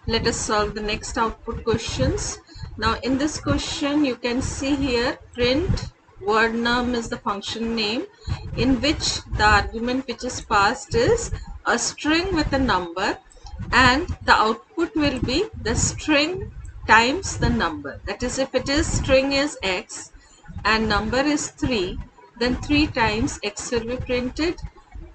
Let us solve the next output questions. Now in this question you can see here print word num is the function name in which the argument which is passed is a string with a number, and the output will be the string times the number. That is, if it is string is x and number is 3, then 3 times x will be printed.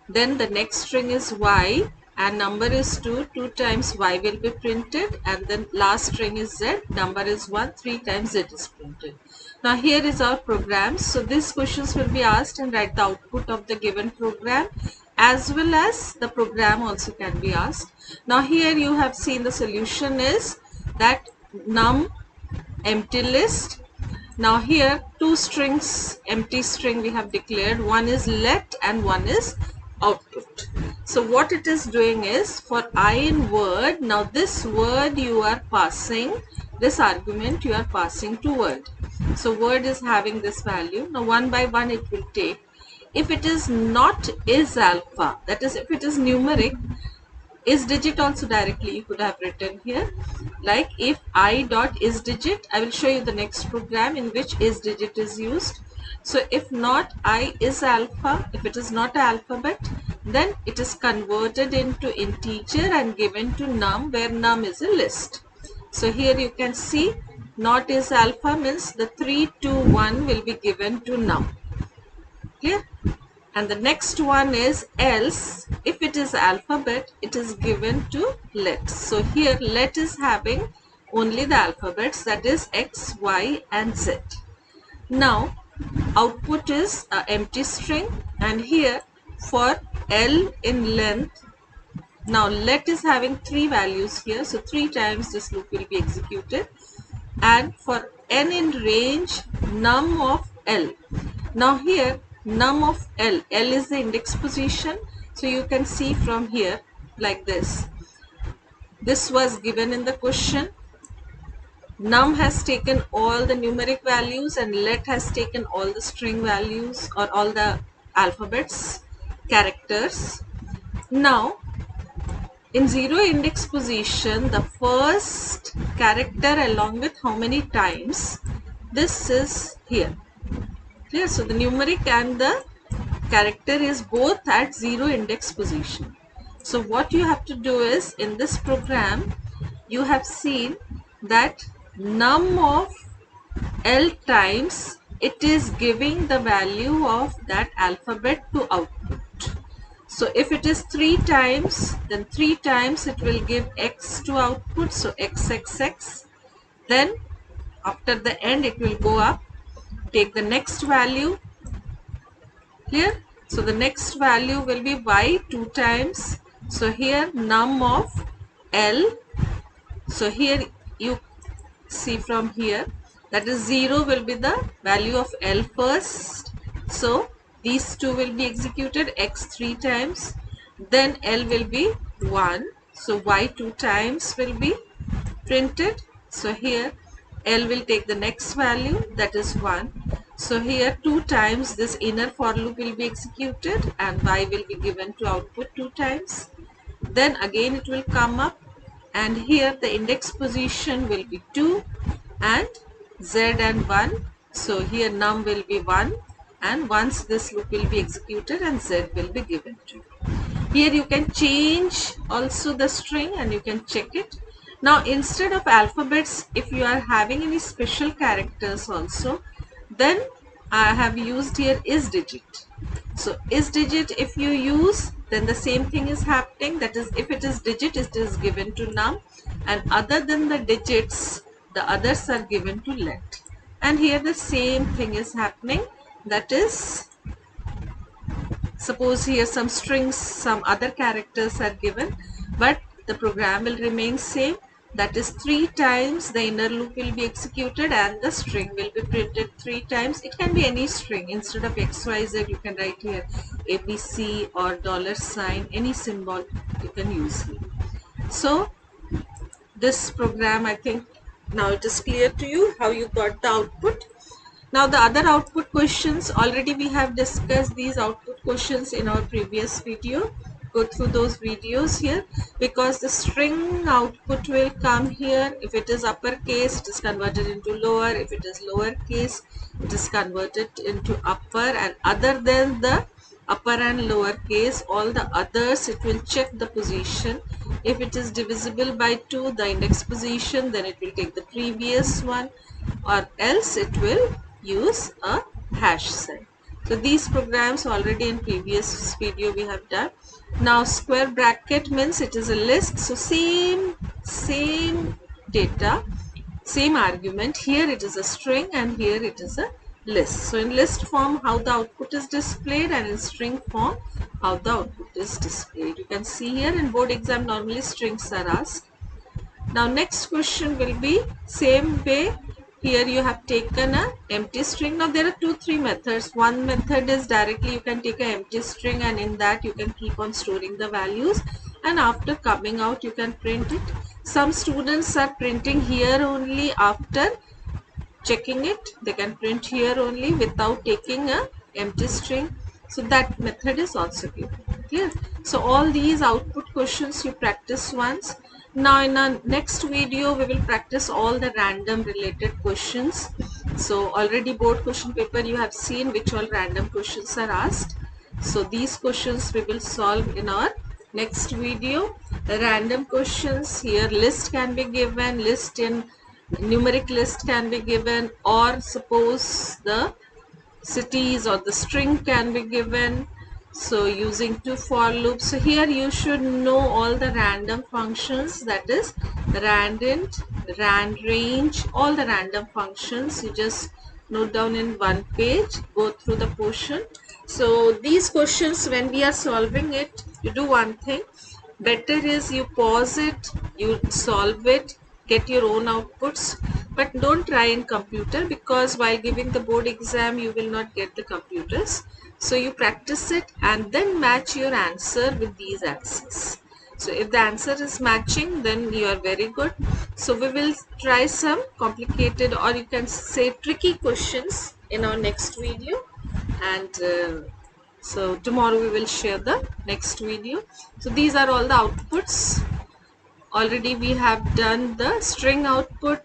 Then the next string is y and number is 2, 2 times y will be printed, and then last string is z, number is 1, 3 times z is printed. Now here is our program. So these questions will be asked and write the output of the given program, as well as the program also can be asked. Now here you have seen the solution is that num empty list. Now here two strings, empty string we have declared, one is let and one is output. So what it is doing is for I in word, now this word you are passing, this argument you are passing to word. So word is having this value. Now one by one it will take. If it is not is alpha, that is if it is numeric, is digit also directly you could have written here, like if I dot is digit. I will show you the next program in which is digit is used. So if not I is alpha, if it is not alphabet, then it is converted into integer and given to num, where num is a list. So here you can see not is alpha means the 3, 2, 1 will be given to num. Clear? And the next one is else. If it is alphabet, it is given to let. So here let is having only the alphabets, that is x, y and z. Now output is an empty string, and here for L in length, now let is having 3 values here, so 3 times this loop will be executed. And for n in range, num of L. Now here num of L, L is the index position, so you can see from here like this. This was given in the question. Num has taken all the numeric values and let has taken all the string values or all the alphabets, characters. Now in zero index position, the first character along with how many times, this is here. Clear? So the numeric and the character is both at zero index position. So what you have to do is, in this program you have seen that num of L times, it is giving the value of that alphabet to output. So if it is 3 times, then 3 times it will give x to output, so xxx. Then after the end it will go up, take the next value. Clear? So the next value will be y 2 times. So here num of L. So here you see from here, that is 0 will be the value of L first. So these two will be executed, x 3 times. Then L will be 1. So y 2 times will be printed. So here L will take the next value, that is 1. So here 2 times this inner for loop will be executed and y will be given to output 2 times. Then again it will come up, and here the index position will be 2 and z and 1. So here num will be 1, and once this loop will be executed and z will be given to. Here you can change also the string and you can check it. Now instead of alphabets, if you are having any special characters also, then I have used here is digit. So is digit if you use, then the same thing is happening, that is if it is digit it is given to num, and other than the digits the others are given to let. And here the same thing is happening, that is suppose here some strings, some other characters are given, but the program will remain same, that is 3 times the inner loop will be executed and the string will be printed 3 times. It can be any string. Instead of XYZ you can write here ABC or $, any symbol you can use here. So this program, I think now it is clear to you how you got the output. Now the other output questions, already we have discussed these output questions in our previous video. go through those videos here, because the string output will come here. If it is uppercase, it is converted into lower. If it is lowercase, it is converted into upper, and other than the upper and lower case, all the others, it will check the position. If it is divisible by 2, the index position, then it will take the previous one, or else it will use a hash sign. So these programs already in previous video we have done. Now square bracket means it is a list, so same data, same argument. Here it is a string and here it is a list. So in list form how the output is displayed, and in string form how the output is displayed. You can see here in board exam normally strings are asked. Now next question will be same way. Here you have taken a empty string. Now there are 2-3 methods. One method is directly you can take an empty string, and in that you can keep on storing the values, and after coming out you can print it. Some students are printing here only, after checking it they can print here only without taking a empty string. So that method is also given. Clear? So all these output questions you practice once. Now in our next video we will practice all the random related questions. So already board question paper you have seen which all random questions are asked. So these questions we will solve in our next video. The random questions here, list can be given, list in numeric list can be given, or suppose the cities or the string can be given. So using 2 for loops. So here you should know all the random functions, that is randint, randrange, all the random functions. You just note down in one page, go through the portion. So these questions when we are solving it, you do one thing. Better is you pause it, you solve it, get your own outputs, but don't try in computer, because while giving the board exam you will not get the computers. So you practice it and then match your answer with these answers. So if the answer is matching, then you are very good. So we will try some complicated, or you can say tricky questions in our next video, and so tomorrow we will share the next video. So these are all the outputs. Already we have done the string output,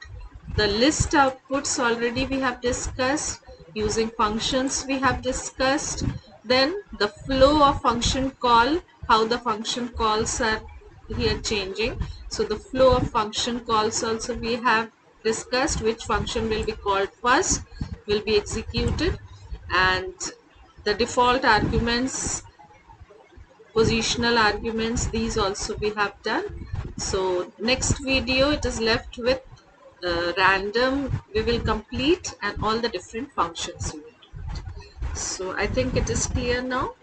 the list outputs already we have discussed, using functions we have discussed, then the flow of function call, how the function calls are here changing. So the flow of function calls also we have discussed, which function will be called first, will be executed, and the default arguments, positional arguments, these also we have done. So next video it is left with random we will complete, and all the different functions we will do. So I think it is clear now.